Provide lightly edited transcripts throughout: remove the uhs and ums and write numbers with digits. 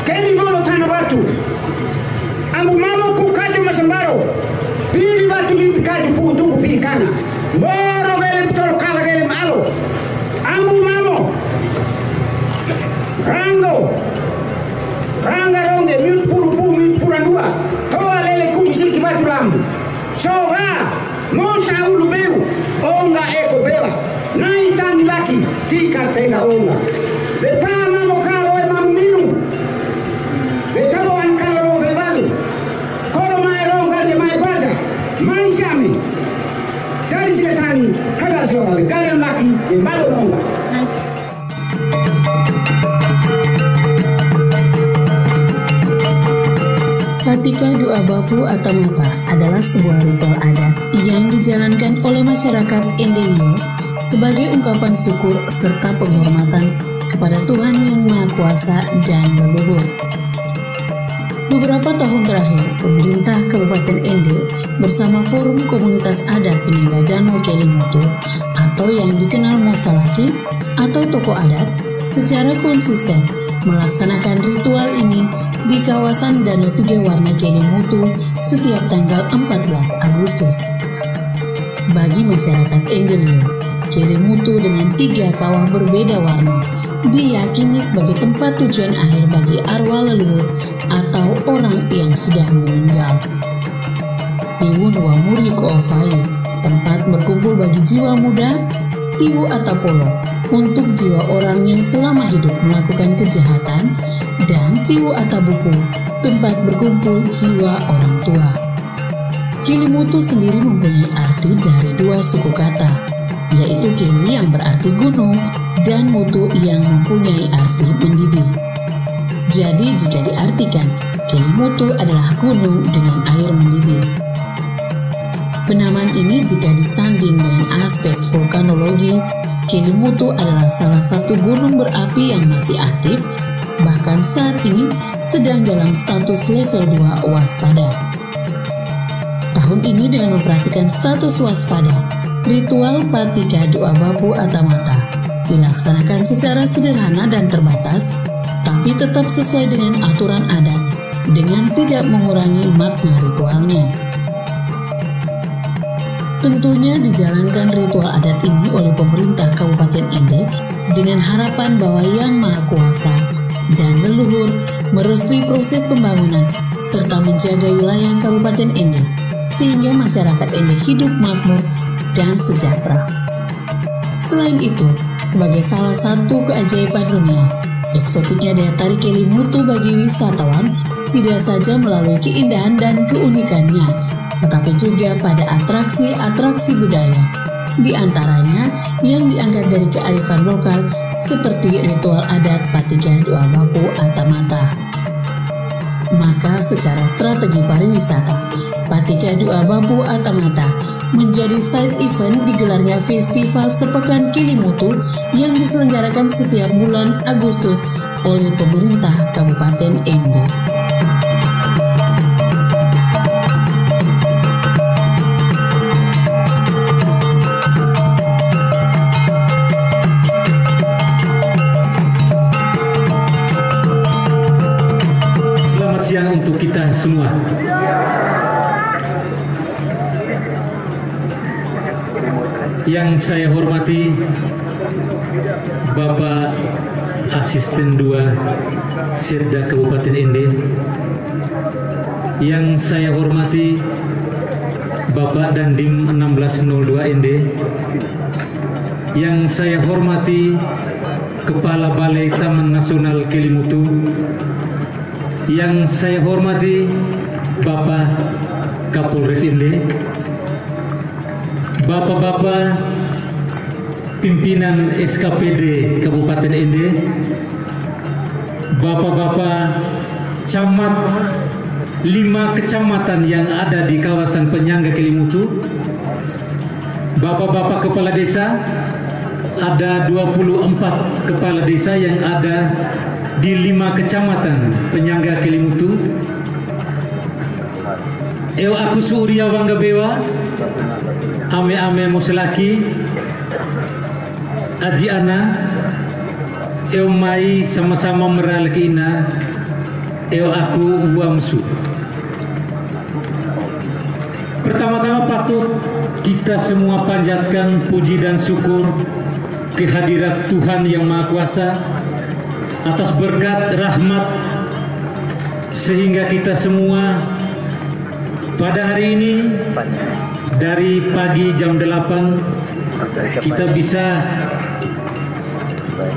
Kedi bolo tanah batu. Ambu mama ku kajo masembaro. Pili batu di kajo pu tunggu pi kana. Boro gelem tol kala gelem alo. Ambu mamo. Ranga ronge mute puru mute purandua. Toa lele ku bisiki batu lambu. Soga mosa ulu beu. Onga eko bewa. Nai tangi laki tika tena onga. Bepa mamo kalo e mamu minu. Betalo an kalo ro bebalu. Kolo mai ronga de mai bada. Mai sami. Dari sikatani kada siomale. Kalian laki e malu onga. Patika doa bapu atau mata adalah sebuah ritual adat yang dijalankan oleh masyarakat Endelio sebagai ungkapan syukur serta penghormatan kepada Tuhan Yang Maha Kuasa dan leluhur. Beberapa tahun terakhir, pemerintah Kabupaten Ende bersama Forum Komunitas Adat Penyangga Danau Kelimutu atau yang dikenal Mosalaki atau tokoh adat secara konsisten melaksanakan ritual ini di kawasan Danau Tiga Warna Kelimutu setiap tanggal 14 Agustus. Bagi masyarakat Endelio, Kelimutu dengan 3 kawah berbeda warna diyakini sebagai tempat tujuan akhir bagi arwah leluhur atau orang yang sudah meninggal. Tiwu Nuamuri Koofai, tempat berkumpul bagi jiwa muda. Tiwu Atapolo, untuk jiwa orang yang selama hidup melakukan kejahatan. Dan Tiwu Atabuku, tempat berkumpul jiwa orang tua. Kelimutu sendiri mempunyai arti dari 2 suku kata, yaitu Keli yang berarti gunung dan Mutu yang mempunyai arti mendidih. Jadi jika diartikan, Kelimutu adalah gunung dengan air mendidih. Penamaan ini jika disanding dengan aspek vulkanologi, Kelimutu adalah salah satu gunung berapi yang masih aktif, bahkan saat ini sedang dalam status level 2 waspada. Tahun ini dengan memperhatikan status waspada, ritual Patika doa bapu atau mata dilaksanakan secara sederhana dan terbatas, tapi tetap sesuai dengan aturan adat dengan tidak mengurangi makna ritualnya. Tentunya dijalankan ritual adat ini oleh pemerintah Kabupaten Ende dengan harapan bahwa Yang Maha Kuasa dan leluhur merestui proses pembangunan serta menjaga wilayah Kabupaten Ende sehingga masyarakat Ende hidup makmur dan sejahtera. Selain itu, sebagai salah satu keajaiban dunia, eksotiknya daya tarik Kelimutu bagi wisatawan tidak saja melalui keindahan dan keunikannya, tetapi juga pada atraksi-atraksi budaya, di antaranya yang diangkat dari kearifan lokal seperti ritual adat Patika doa bapu atau mata. Maka secara strategi pariwisata, Patika doa bapu atau mata menjadi side event digelarnya Festival Sepekan Kelimutu yang diselenggarakan setiap bulan Agustus oleh pemerintah Kabupaten Ende. Untuk kita semua. Yang saya hormati Bapak Asisten 2 Setda Kabupaten Ende, yang saya hormati Bapak Dandim 1602 Ende, yang saya hormati Kepala Balai Taman Nasional Kelimutu, yang saya hormati Bapak Kapolres Ende, Bapak-bapak pimpinan SKPD Kabupaten Ende, Bapak-bapak camat 5 kecamatan yang ada di kawasan penyangga Kelimutu, Bapak-bapak kepala desa, ada 24 kepala desa yang ada di 5 kecamatan penyangga Kelimutu. Aku Surya Wangga Bewa, ame-ame Mosalaki, Aji Ana, mai sama-sama meralaki ina, eo aku uamsu. Pertama-tama patut kita semua panjatkan puji dan syukur kehadirat Tuhan Yang Maha Kuasa atas berkat rahmat sehingga kita semua pada hari ini dari pagi jam 8 kita bisa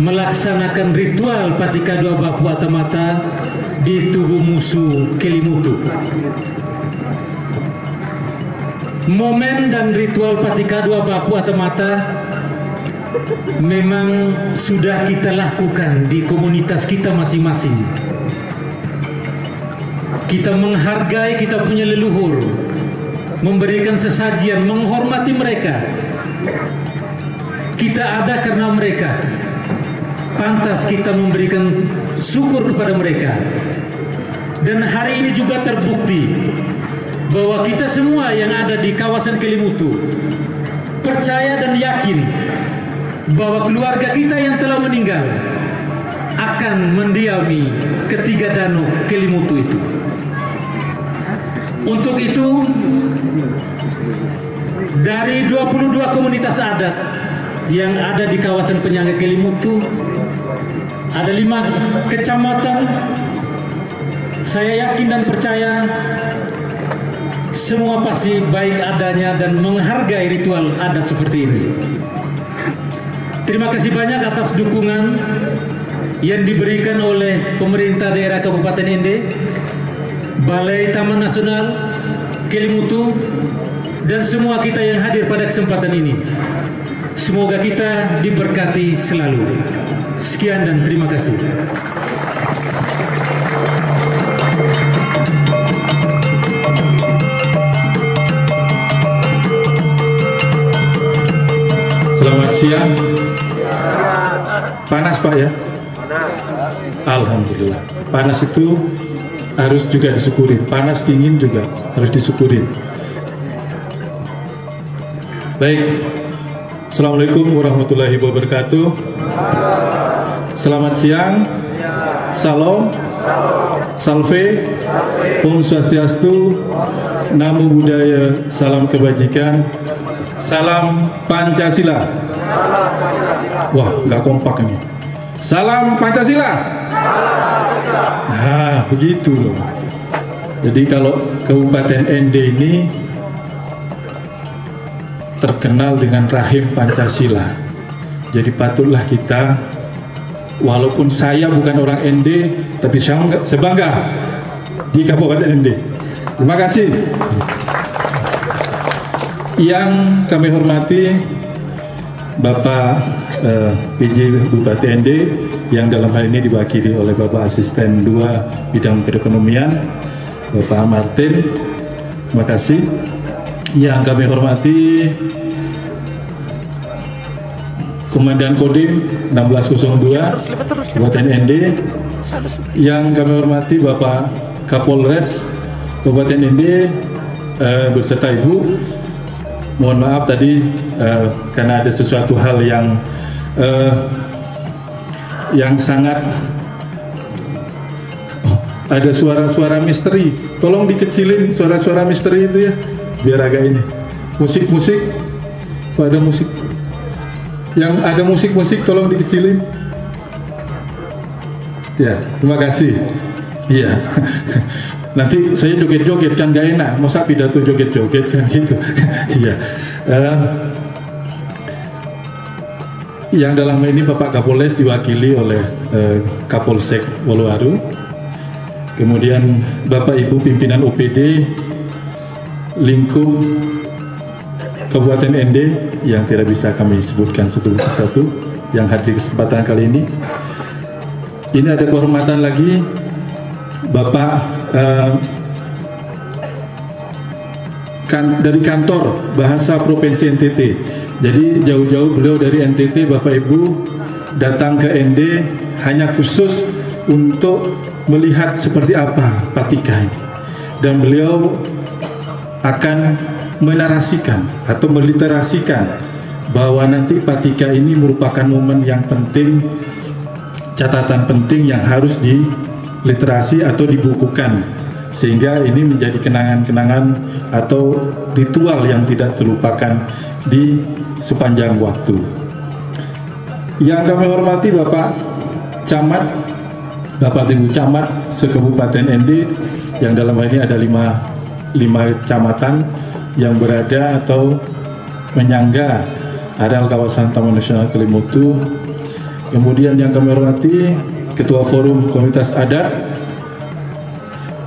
melaksanakan ritual Patika Dua Bapu Atamata di tubuh musuh Kelimutu. Momen dan ritual Patika Dua Bapu Atamata memang sudah kita lakukan di komunitas kita masing-masing. Kita menghargai kita punya leluhur, memberikan sesajian, menghormati mereka. Kita ada karena mereka. Pantas kita memberikan syukur kepada mereka. Dan hari ini juga terbukti bahwa kita semua yang ada di kawasan Kelimutu percaya dan yakin bahwa keluarga kita yang telah meninggal akan mendiami ketiga danau Kelimutu itu. Untuk itu, dari 22 komunitas adat yang ada di kawasan penyangga Kelimutu, ada 5 kecamatan. Saya yakin dan percaya semua pasti baik adanya dan menghargai ritual adat seperti ini. Terima kasih banyak atas dukungan yang diberikan oleh pemerintah daerah Kabupaten Ende, Balai Taman Nasional Kelimutu, dan semua kita yang hadir pada kesempatan ini. Semoga kita diberkati selalu. Sekian dan terima kasih. Selamat siang. Panas Pak ya? Alhamdulillah. Panas itu harus juga disyukuri. Panas dingin juga harus disyukuri. Baik. Assalamualaikum warahmatullahi wabarakatuh. Selamat siang. Salam. Salve. Om Swastiastu. Namo Buddhaya. Salam kebajikan. Salam Pancasila. Wah, nggak kompak ini. Salam Pancasila. Nah, begitu loh. Jadi kalau Kabupaten Ende ini terkenal dengan rahim Pancasila. Jadi patutlah kita, walaupun saya bukan orang Ende, tapi saya bangga di Kabupaten Ende. Terima kasih. Yang kami hormati Bapak PJ Bupati Ende, yang dalam hal ini diwakili oleh Bapak Asisten 2 Bidang Perekonomian, Bapak Martin. Terima kasih. Yang kami hormati Komandan Kodim 1602 Kabupaten Ende. Yang kami hormati Bapak Kapolres Kabupaten Ende beserta Ibu. Mohon maaf tadi karena ada sesuatu hal yang sangat ada suara-suara misteri. Tolong dikecilin suara-suara misteri itu ya, biar agak ini. Musik-musik, kok ada musik? Yang ada musik-musik tolong dikecilin. Ya, terima kasih. Iya. Nanti saya joget-joget kan gak enak, masa pidato joget-joget kan gitu. Iya. Yang dalam ini Bapak Kapolres diwakili oleh Kapolsek Woloaru. Kemudian Bapak Ibu pimpinan OPD lingkup Kabupaten Ende yang tidak bisa kami sebutkan satu persatu yang hadir kesempatan kali ini. Ini ada kehormatan lagi Bapak dari kantor bahasa Provinsi NTT. Jadi jauh-jauh beliau dari NTT, Bapak Ibu datang ke Ende hanya khusus untuk melihat seperti apa Patika ini. Dan beliau akan menarasikan atau meliterasikan bahwa nanti Patika ini merupakan momen yang penting, catatan penting yang harus literasi atau dibukukan, sehingga ini menjadi kenangan-kenangan atau ritual yang tidak terlupakan di sepanjang waktu. Yang kami hormati Bapak Camat, Bapak Ibu Camat se-Kabupaten ND, yang dalam hal ini ada 5 kecamatan yang berada atau menyangga areal kawasan Taman Nasional Kelimutu. Kemudian yang kami hormati Ketua Forum Komunitas Adat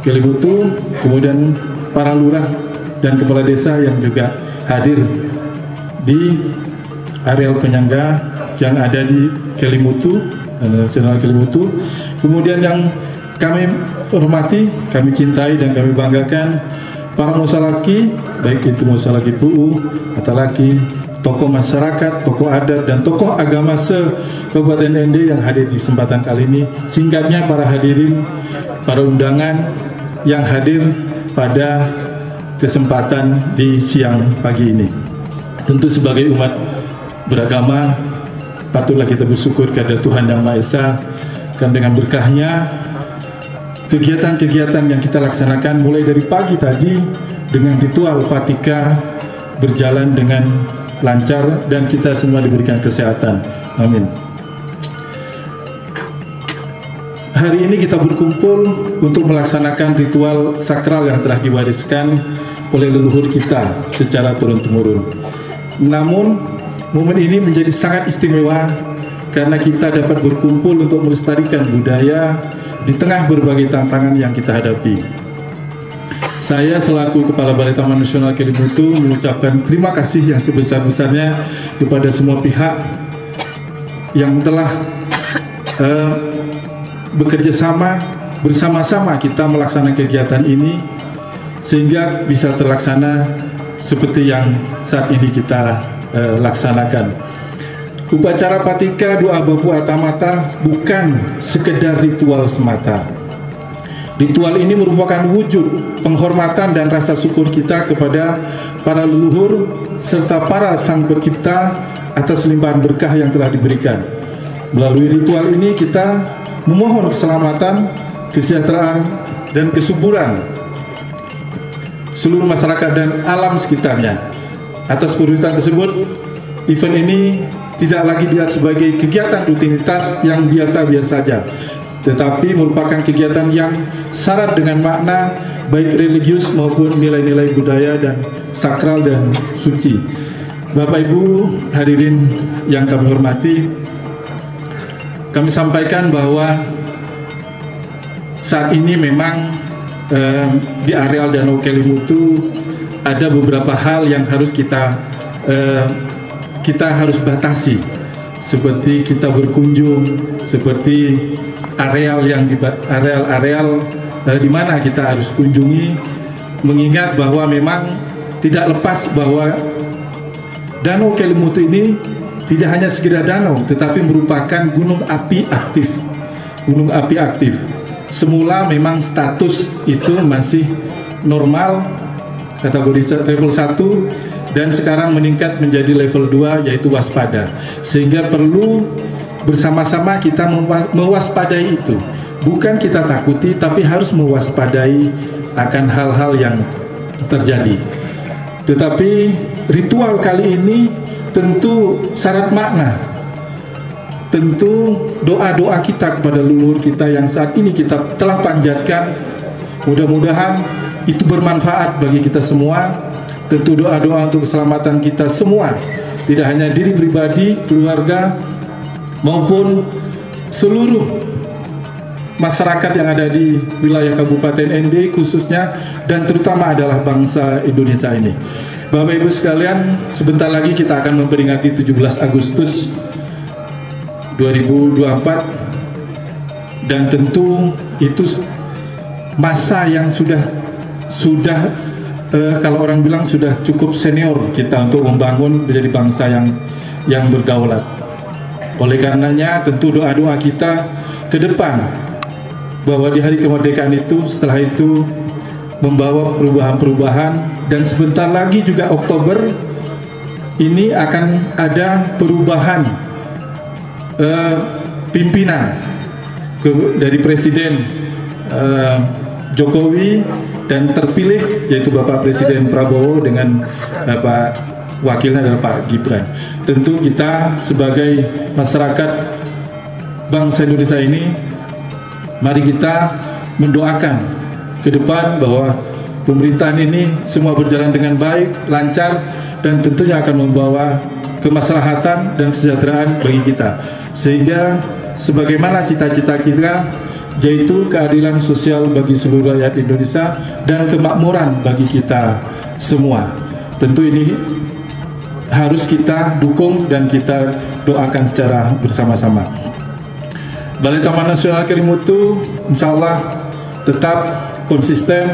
Kelimutu, kemudian para lurah dan kepala desa yang juga hadir di areal penyangga yang ada di Kelimutu, Nasional Kelimutu. Kemudian yang kami hormati, kami cintai dan kami banggakan para musalaki, baik itu musalaki PUU, Atalaki, tokoh masyarakat, tokoh adat, dan tokoh agama se-Kabupaten ND yang hadir di kesempatan kali ini. Singkatnya para hadirin, para undangan yang hadir pada kesempatan di siang pagi ini. Tentu sebagai umat beragama, patutlah kita bersyukur kepada Tuhan Yang Maha Esa, karena dengan berkahnya kegiatan-kegiatan yang kita laksanakan mulai dari pagi tadi dengan ritual Patika berjalan dengan lancar dan kita semua diberikan kesehatan. Amin. Hari ini kita berkumpul untuk melaksanakan ritual sakral yang telah diwariskan oleh leluhur kita secara turun-temurun. Namun, momen ini menjadi sangat istimewa karena kita dapat berkumpul untuk melestarikan budaya di tengah berbagai tantangan yang kita hadapi. Saya selaku Kepala Balai Taman Nasional Kelimutu mengucapkan terima kasih yang sebesar-besarnya kepada semua pihak yang telah bekerja sama bersama-sama kita melaksanakan kegiatan ini sehingga bisa terlaksana seperti yang saat ini kita laksanakan. Upacara Patika Doa Bapu Atamata bukan sekedar ritual semata. Ritual ini merupakan wujud penghormatan dan rasa syukur kita kepada para leluhur serta para sang pencipta atas limpahan berkah yang telah diberikan. Melalui ritual ini kita memohon keselamatan, kesejahteraan, dan kesuburan seluruh masyarakat dan alam sekitarnya. Atas perwujudan tersebut, event ini tidak lagi dilihat sebagai kegiatan rutinitas yang biasa-biasa saja, tetapi merupakan kegiatan yang syarat dengan makna baik religius maupun nilai-nilai budaya dan sakral dan suci. Bapak Ibu hadirin yang kami hormati, kami sampaikan bahwa saat ini memang di areal Danau Kelimutu ada beberapa hal yang harus kita harus batasi, seperti kita berkunjung, seperti areal di mana kita harus kunjungi, mengingat bahwa memang tidak lepas bahwa Danau Kelimutu ini tidak hanya sekedar danau, tetapi merupakan gunung api aktif. Gunung api aktif. Semula memang status itu masih normal, kategori level 1, dan sekarang meningkat menjadi level 2, yaitu waspada. Sehingga perlu bersama-sama kita mewaspadai itu. Bukan kita takuti, tapi harus mewaspadai akan hal-hal yang terjadi. Tetapi ritual kali ini tentu syarat makna. Tentu doa-doa kita kepada leluhur kita yang saat ini kita telah panjatkan, mudah-mudahan itu bermanfaat bagi kita semua. Tentu doa-doa untuk keselamatan kita semua, tidak hanya diri pribadi, keluarga, maupun seluruh masyarakat yang ada di wilayah Kabupaten ND khususnya, dan terutama adalah bangsa Indonesia ini. Bapak Ibu sekalian, sebentar lagi kita akan memperingati 17 Agustus 2024, dan tentu itu masa yang sudah kalau orang bilang sudah cukup senior kita untuk membangun menjadi bangsa yang berdaulat. Oleh karenanya tentu doa-doa kita ke depan bahwa di hari kemerdekaan itu, setelah itu membawa perubahan-perubahan, dan sebentar lagi juga Oktober ini akan ada perubahan pimpinan dari Presiden Jokowi dan terpilih yaitu Bapak Presiden Prabowo dengan Bapak wakilnya adalah Pak Gibran. Tentu kita sebagai masyarakat bangsa Indonesia ini, mari kita mendoakan ke depan bahwa pemerintahan ini semua berjalan dengan baik, lancar, dan tentunya akan membawa kemaslahatan dan kesejahteraan bagi kita. Sehingga sebagaimana cita-cita kita, yaitu keadilan sosial bagi seluruh rakyat Indonesia dan kemakmuran bagi kita semua. Tentu ini harus kita dukung dan kita doakan secara bersama-sama. Balai Taman Nasional Kelimutu insya Allah tetap konsisten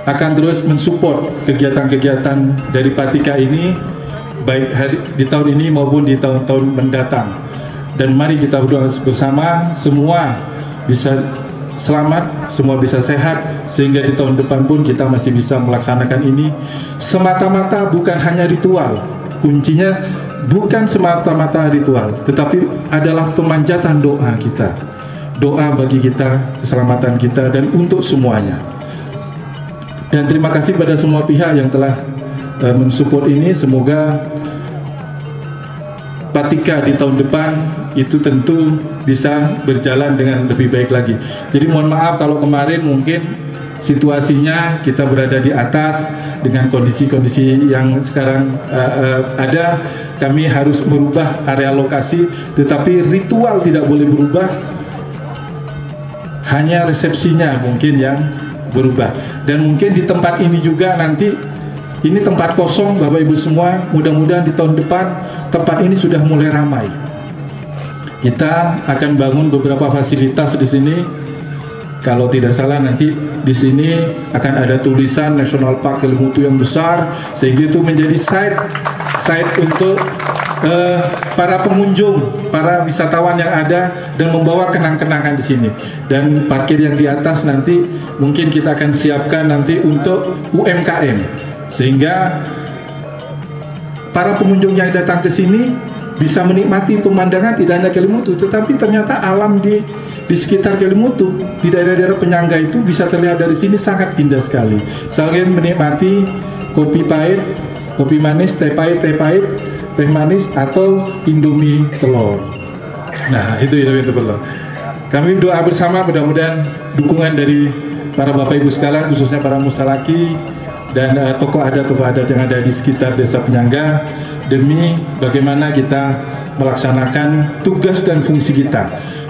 akan terus mensupport kegiatan-kegiatan dari Patika ini, baik di tahun ini maupun di tahun-tahun mendatang. Dan mari kita berdoa bersama, semua bisa selamat, semua bisa sehat, sehingga di tahun depan pun kita masih bisa melaksanakan ini. Semata-mata bukan hanya ritual, kuncinya bukan semata-mata ritual, tetapi adalah pemanjatan doa kita, doa bagi kita, keselamatan kita, dan untuk semuanya. Dan terima kasih pada semua pihak yang telah mensupport ini. Semoga Patika di tahun depan itu tentu bisa berjalan dengan lebih baik lagi. Jadi mohon maaf kalau kemarin mungkin situasinya kita berada di atas dengan kondisi-kondisi yang sekarang ada. Kami harus merubah area lokasi, tetapi ritual tidak boleh berubah. Hanya resepsinya mungkin yang berubah. Dan mungkin di tempat ini juga nanti, ini tempat kosong Bapak Ibu semua, mudah-mudahan di tahun depan tempat ini sudah mulai ramai. Kita akan bangun beberapa fasilitas di sini. Kalau tidak salah nanti di sini akan ada tulisan National Park Kelimutu yang besar, sehingga itu menjadi site untuk para pengunjung, para wisatawan yang ada, dan membawa kenang-kenangan di sini. Dan parkir yang di atas nanti mungkin kita akan siapkan nanti untuk UMKM, sehingga para pengunjung yang datang ke sini bisa menikmati pemandangan tidak hanya Kelimutu, tetapi ternyata alam di sekitar Kelimutu, di daerah-daerah penyangga itu bisa terlihat dari sini sangat indah sekali. Selain menikmati kopi pahit, kopi manis, teh pahit, teh manis, atau Indomie telur. Nah, itu telur. Kami doa bersama, mudah-mudahan dukungan dari para Bapak Ibu sekalian, khususnya para mustalaki dan tokoh adat yang ada di sekitar desa penyangga, demi bagaimana kita melaksanakan tugas dan fungsi kita.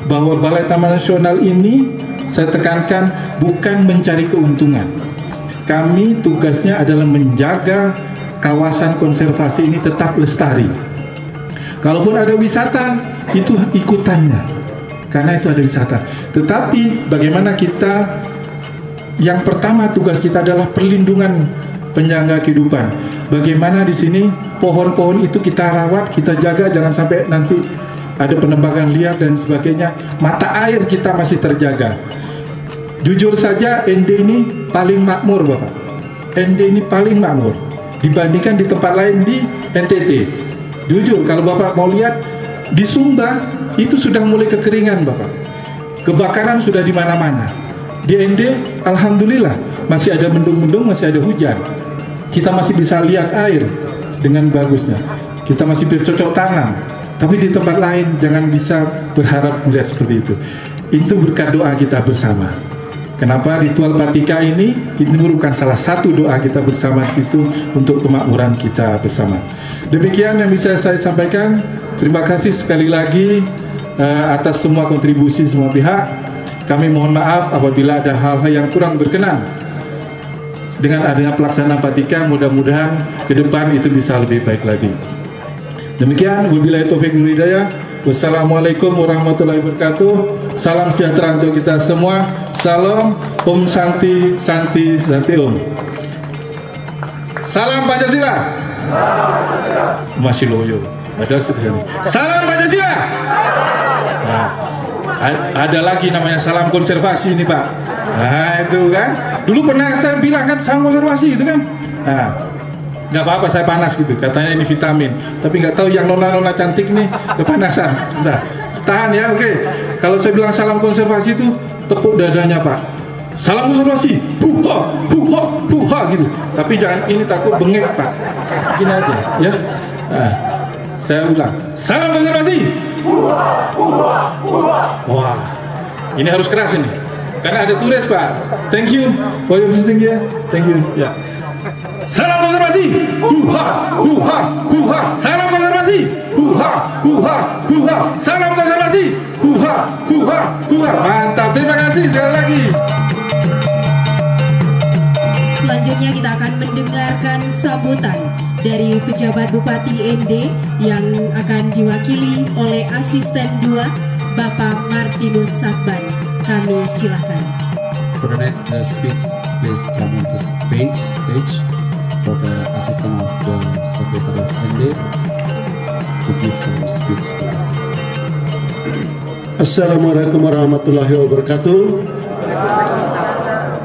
Bahwa Balai Taman Nasional ini, saya tekankan, bukan mencari keuntungan. Kami tugasnya adalah menjaga kawasan konservasi ini tetap lestari. Kalaupun ada wisata, itu ikutannya, karena itu ada wisata. Tetapi bagaimana kita, yang pertama tugas kita adalah perlindungan penyangga kehidupan. Bagaimana di sini pohon-pohon itu kita rawat, kita jaga, jangan sampai nanti ada penebangan liar dan sebagainya. Mata air kita masih terjaga. Jujur saja, ND ini paling makmur, Bapak. ND ini paling makmur dibandingkan di tempat lain di NTT. Jujur, kalau Bapak mau lihat di Sumba itu sudah mulai kekeringan, Bapak. Kebakaran sudah di mana-mana. Di ND, alhamdulillah masih ada mendung-mendung, masih ada hujan. Kita masih bisa lihat air dengan bagusnya. Kita masih bercocok tanam. Tapi di tempat lain jangan bisa berharap melihat seperti itu. Itu berkat doa kita bersama. Kenapa ritual Patika ini merupakan salah satu doa kita bersama situ untuk kemakmuran kita bersama. Demikian yang bisa saya sampaikan. Terima kasih sekali lagi atas semua kontribusi semua pihak. Kami mohon maaf apabila ada hal-hal yang kurang berkenan dengan adanya pelaksanaan Patika. Mudah-mudahan ke depan itu bisa lebih baik lagi. Demikian, wabillahi taufiq wal hidayah. Wassalamualaikum warahmatullahi wabarakatuh. Salam sejahtera untuk kita semua. Salam Om Santi Santi Santi Om. Salam Pancasila. Masih loyo. Salam Pancasila. Nah, ada lagi namanya salam konservasi ini, Pak. Nah, itu kan. Dulu pernah saya bilang kan salam konservasi itu kan. Nah, nggak apa-apa saya panas gitu, katanya ini vitamin. Tapi nggak tahu yang nona-nona cantik nih kepanasan. Sebentar. Tahan ya, oke. Kalau saya bilang salam konservasi itu tepuk dadanya Pak. Salam konservasi, buha, buha, buha gitu. Tapi jangan ini takut bengek Pak. Gini aja, ya. Nah, saya ulang. Salam konservasi. Buha, buha, buha. Wah, ini harus keras ini. Karena ada turis Pak. Thank you for your visiting ya. Thank you. Ya. Salam konservasi. Buha, buha, buha. Salam konservasi. Buha, buha, buha. Salam konservasi. Buha, buha, buha. Mantap. Terima kasih sekali lagi. Selanjutnya kita akan mendengarkan sambutan dari pejabat Bupati ND yang akan diwakili oleh Asisten 2 Bapak Martinus Satban. Kami silakan. For the next speech, please come on the stage for the assistant of the Secretary of ND to give some speech to us. Assalamualaikum warahmatullahi wabarakatuh.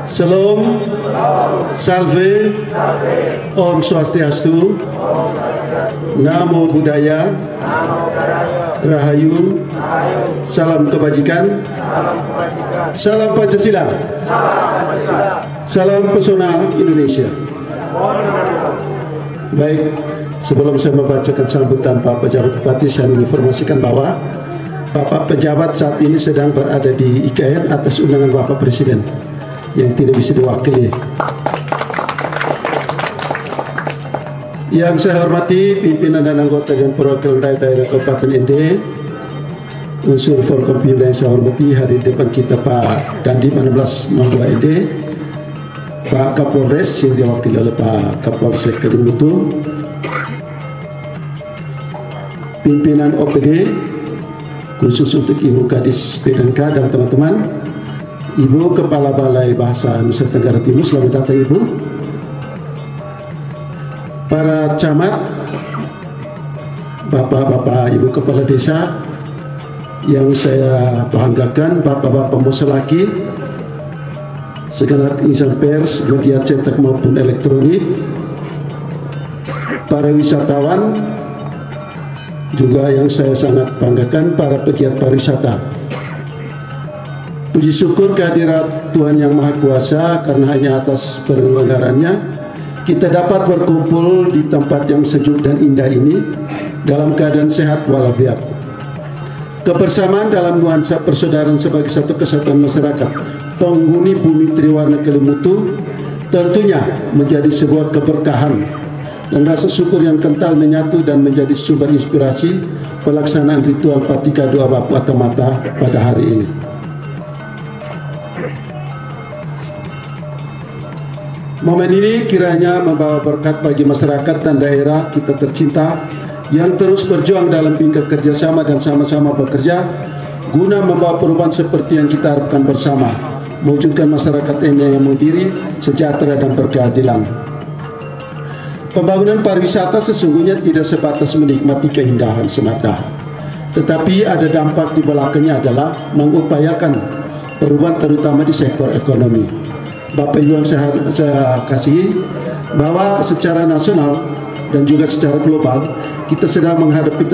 Salam, salve, Om Swastiastu, Namo Buddhaya, Rahayu, salam kebajikan, salam Pancasila, salam pesona Indonesia. Baik, sebelum saya membacakan sambutan Pak Pejabat Bupati, saya menginformasikan bahwa Bapak Pejabat saat ini sedang berada di IKN atas undangan Bapak Presiden yang tidak bisa diwakili. Yang saya hormati pimpinan dan anggota dan perwakilan daerah Kabupaten ND, unsur Forkompimda yang saya hormati, hari depan kita Pak Dandim 1602 ND, Pak Kapolres yang diwakili oleh Pak Kapolsek Kalimutu, pimpinan OPD khusus untuk Ibu Kadis PDNK dan teman-teman, Ibu Kepala Balai Bahasa Nusa Tenggara Timur, selamat datang Ibu. Para camat, Bapak-bapak, Ibu Kepala Desa yang saya banggakan, Bapak-bapak Moselaki, segenap insan pers, media cetak maupun elektronik, para wisatawan, juga yang saya sangat banggakan, para pegiat pariwisata. Puji syukur kehadirat Tuhan Yang Maha Kuasa, karena hanya atas penyelenggaraannya kita dapat berkumpul di tempat yang sejuk dan indah ini dalam keadaan sehat walafiat. Kebersamaan dalam nuansa persaudaraan sebagai satu kesatuan masyarakat penghuni bumi Triwarna Kelimutu tentunya menjadi sebuah keberkahan dan rasa syukur yang kental menyatu dan menjadi sumber inspirasi pelaksanaan ritual Patika Doa Bapu Atau Mata pada hari ini. Momen ini kiranya membawa berkat bagi masyarakat dan daerah kita tercinta yang terus berjuang dalam bingkai kerjasama dan sama-sama bekerja guna membawa perubahan seperti yang kita harapkan bersama, mewujudkan masyarakat yang mandiri, sejahtera dan berkeadilan. Pembangunan pariwisata sesungguhnya tidak sebatas menikmati keindahan semata, tetapi ada dampak di belakangnya adalah mengupayakan perubahan terutama di sektor ekonomi. Bapak Ibu yang saya kasihi, bahwa secara nasional dan juga secara global kita sedang menghadapi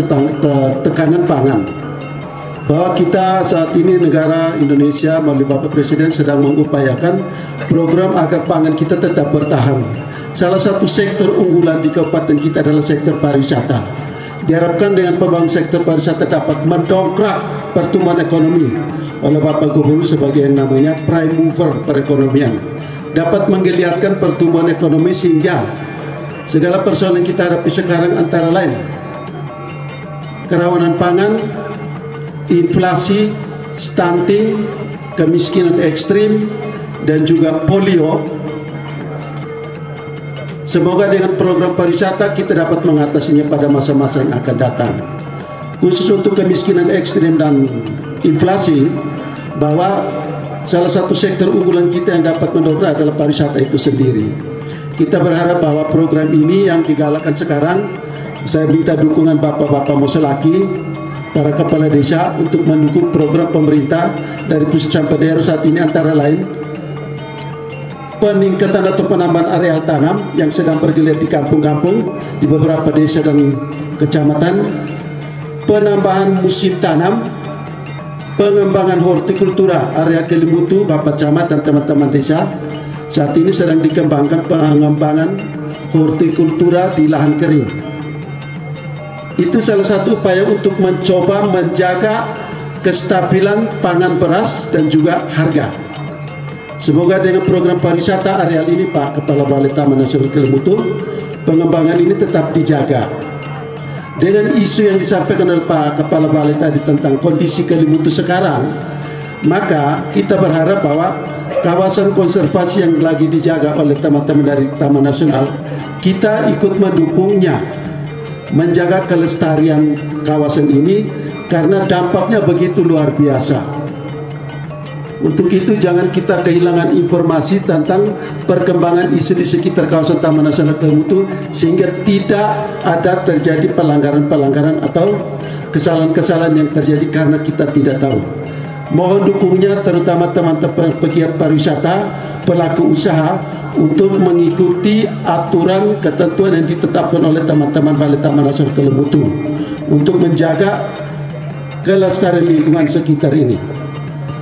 tekanan pangan. Bahwa kita saat ini negara Indonesia melalui Bapak Presiden sedang mengupayakan program agar pangan kita tetap bertahan. Salah satu sektor unggulan di kabupaten kita adalah sektor pariwisata. Diharapkan dengan pembangunan sektor pariwisata dapat mendongkrak pertumbuhan ekonomi oleh Bapak Gubernur sebagai yang namanya prime mover perekonomian, dapat menggeliatkan pertumbuhan ekonomi sehingga segala persoalan yang kita hadapi sekarang antara lain kerawanan pangan, inflasi, stunting, kemiskinan ekstrim, dan juga polio. Semoga dengan program pariwisata kita dapat mengatasinya pada masa-masa yang akan datang. Khusus untuk kemiskinan ekstrim dan inflasi, bahwa salah satu sektor unggulan kita yang dapat mendongkrak adalah pariwisata itu sendiri. Kita berharap bahwa program ini yang digalakkan sekarang, saya minta dukungan Bapak-bapak Moselaki, para kepala desa untuk mendukung program pemerintah dari pusat sampai daerah saat ini, antara lain peningkatan atau penambahan areal tanam yang sedang bergeliat di kampung-kampung di beberapa desa dan kecamatan, penambahan musim tanam pengembangan hortikultura area Kelimutu, Bapak Camat dan teman-teman desa. Saat ini sedang dikembangkan pengembangan hortikultura di lahan kering. Itu salah satu upaya untuk mencoba menjaga kestabilan pangan beras dan juga harga. Semoga dengan program pariwisata areal ini, Pak Kepala Balai Taman Nasional Kelimutu, pengembangan ini tetap dijaga. Dengan isu yang disampaikan oleh Pak Kepala Balai tadi tentang kondisi Kelimutu sekarang, maka kita berharap bahwa kawasan konservasi yang lagi dijaga oleh teman-teman dari Taman Nasional, kita ikut mendukungnya, menjaga kelestarian kawasan ini karena dampaknya begitu luar biasa. Untuk itu jangan kita kehilangan informasi tentang perkembangan isu di sekitar kawasan Taman Nasional Kelimutu sehingga tidak ada terjadi pelanggaran-pelanggaran atau kesalahan-kesalahan yang terjadi karena kita tidak tahu. Mohon dukungnya terutama teman-teman pegiat pariwisata, pelaku usaha untuk mengikuti aturan ketentuan yang ditetapkan oleh teman-teman Balai Taman Nasional Kelimutu untuk menjaga kelestarian lingkungan sekitar ini.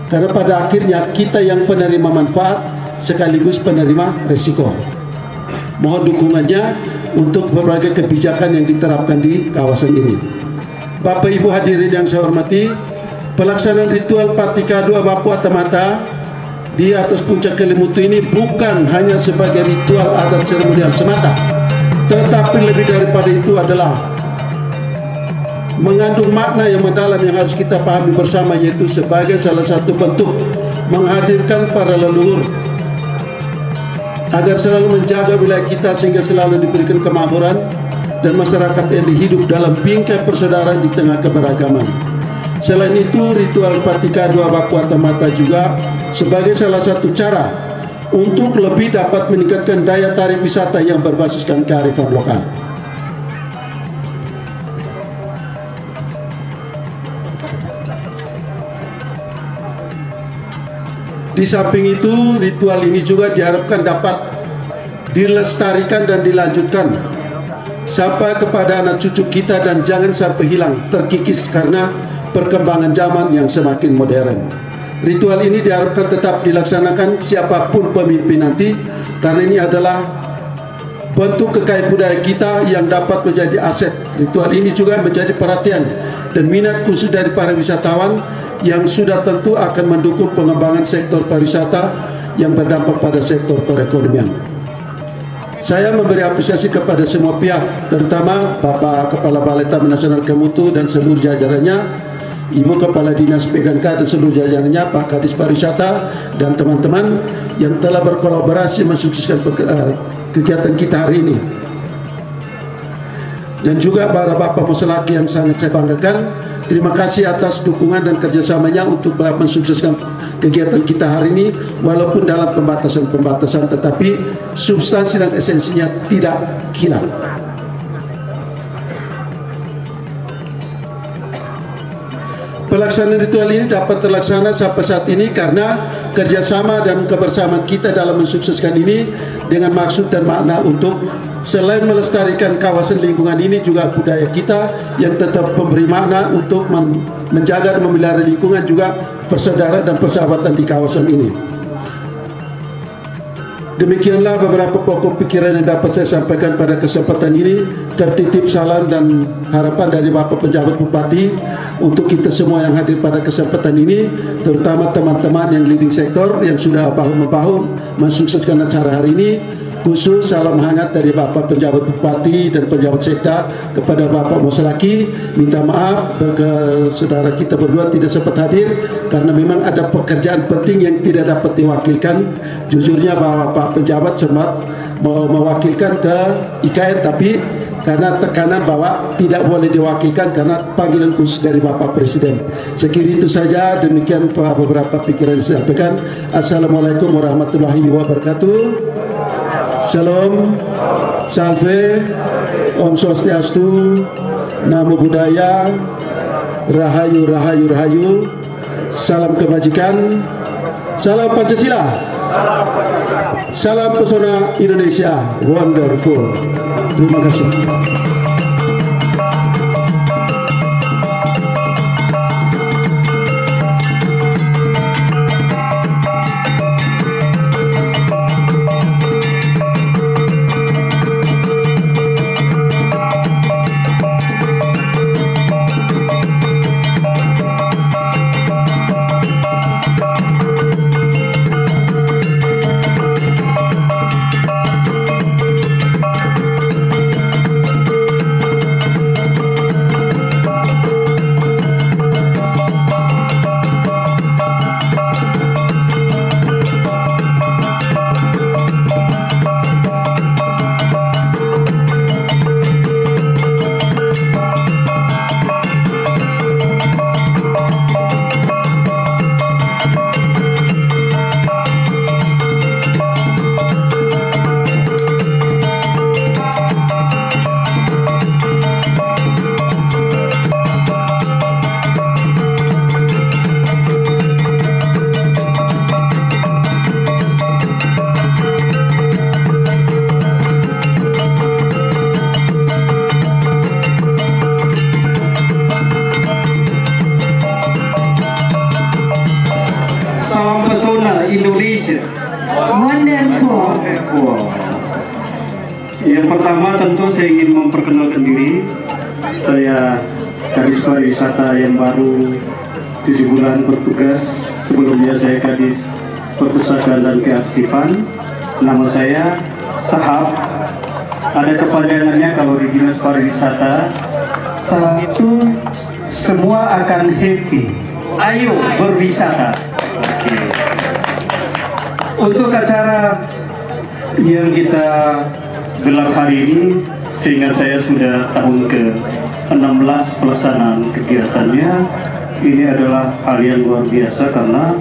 Karena pada akhirnya kita yang penerima manfaat sekaligus penerima resiko. Mohon dukungannya untuk berbagai kebijakan yang diterapkan di kawasan ini. Bapak Ibu hadirin yang saya hormati, pelaksanaan ritual Patika 2 Bapu Atamata di atas puncak Kelimutu ini bukan hanya sebagai ritual adat seremonial semata, tetapi lebih daripada itu adalah mengandung makna yang mendalam yang harus kita pahami bersama, yaitu sebagai salah satu bentuk menghadirkan para leluhur agar selalu menjaga wilayah kita sehingga selalu diberikan kemakmuran dan masyarakat yang hidup dalam bingkai persaudaraan di tengah keberagaman. Selain itu, ritual Patika 2 Bapu Atamata juga sebagai salah satu cara untuk lebih dapat meningkatkan daya tarik wisata yang berbasiskan kearifan lokal. Di samping itu, ritual ini juga diharapkan dapat dilestarikan dan dilanjutkan sampai kepada anak cucu kita dan jangan sampai hilang, terkikis karena perkembangan zaman yang semakin modern. Ritual ini diharapkan tetap dilaksanakan siapapun pemimpin nanti, karena ini adalah bentuk kekayaan budaya kita yang dapat menjadi aset. Ritual ini juga menjadi perhatian dan minat khusus dari para wisatawan yang sudah tentu akan mendukung pengembangan sektor pariwisata yang berdampak pada sektor perekonomian. Saya memberi apresiasi kepada semua pihak, terutama Bapak Kepala Balai Taman Nasional Kelimutu dan seluruh jajarannya, Ibu Kepala Dinas PKK dan seluruh jajarannya, Pak Kadis Pariwisata dan teman-teman yang telah berkolaborasi mensukseskan kegiatan kita hari ini. Dan juga para Bapak Muselaki yang sangat saya banggakan, terima kasih atas dukungan dan kerjasamanya untuk mensukseskan kegiatan kita hari ini, walaupun dalam pembatasan-pembatasan, tetapi substansi dan esensinya tidak hilang. Pelaksanaan ritual ini dapat terlaksana sampai saat ini karena kerjasama dan kebersamaan kita dalam mensukseskan ini dengan maksud dan makna untuk selain melestarikan kawasan lingkungan ini juga budaya kita yang tetap memberi makna untuk menjaga dan memelihara lingkungan juga persaudaraan dan persahabatan di kawasan ini. Demikianlah beberapa pokok pikiran yang dapat saya sampaikan pada kesempatan ini. Tertitip salam dan harapan dari Bapak Penjabat Bupati untuk kita semua yang hadir pada kesempatan ini, terutama teman-teman yang leading sektor yang sudah bahu-membahu mensukseskan acara hari ini. Khusus salam hangat dari Bapak Penjabat Bupati dan Penjabat Sekda kepada Bapak Muselaki. Minta maaf saudara kita berdua tidak sempat hadir karena memang ada pekerjaan penting yang tidak dapat diwakilkan. Jujurnya bahwa Pak Penjabat sempat mewakilkan ke IKN, tapi karena tekanan bahwa tidak boleh diwakilkan karena panggilan khusus dari Bapak Presiden. Sekira itu saja, demikian beberapa pikiran yang saya sampaikan. Assalamualaikum warahmatullahi wabarakatuh. Salam, salve, Om Swastiastu, Namo Buddhaya, Rahayu, Rahayu, Rahayu, salam kebajikan, salam Pancasila, salam pesona Indonesia, wonderful. Terima kasih. Wonderful. Yang pertama tentu saya ingin memperkenalkan diri. Saya Kadis Pariwisata yang baru 7 bulan bertugas. Sebelumnya saya Kadis Perpustakaan dan Kearsipan. Nama saya Sahab. Ada kepanjangannya kalau di Dinas Pariwisata. Sahab itu semua akan happy. Ayo berwisata. Oke. Untuk acara yang kita gelar hari ini, sehingga saya sudah tahun ke-16 pelaksanaan kegiatannya. Ini adalah hal yang luar biasa karena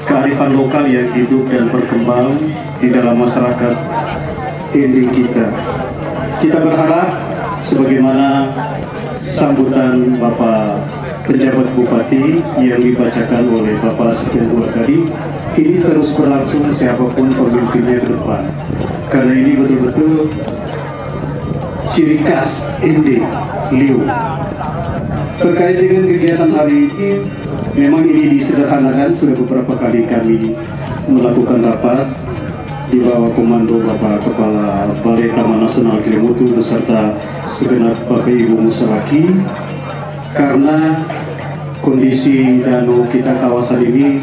kearifan lokal yang hidup dan berkembang di dalam masyarakat ini kita. Kita berharap sebagaimana sambutan Bapak Penjabat Bupati yang dibacakan oleh Bapak Sekian Dua tadi, ini terus berlangsung siapapun pemimpinnya ke depan. Karena ini betul-betul ciri khas ND Liu. Terkait dengan kegiatan hari ini, memang ini disederhanakan. Sudah beberapa kali kami melakukan rapat di bawah komando Bapak Kepala Balai Taman Nasional Kelimutu beserta segenap Bapak Ibu Musalaki. Karena kondisi danau kita kawasan ini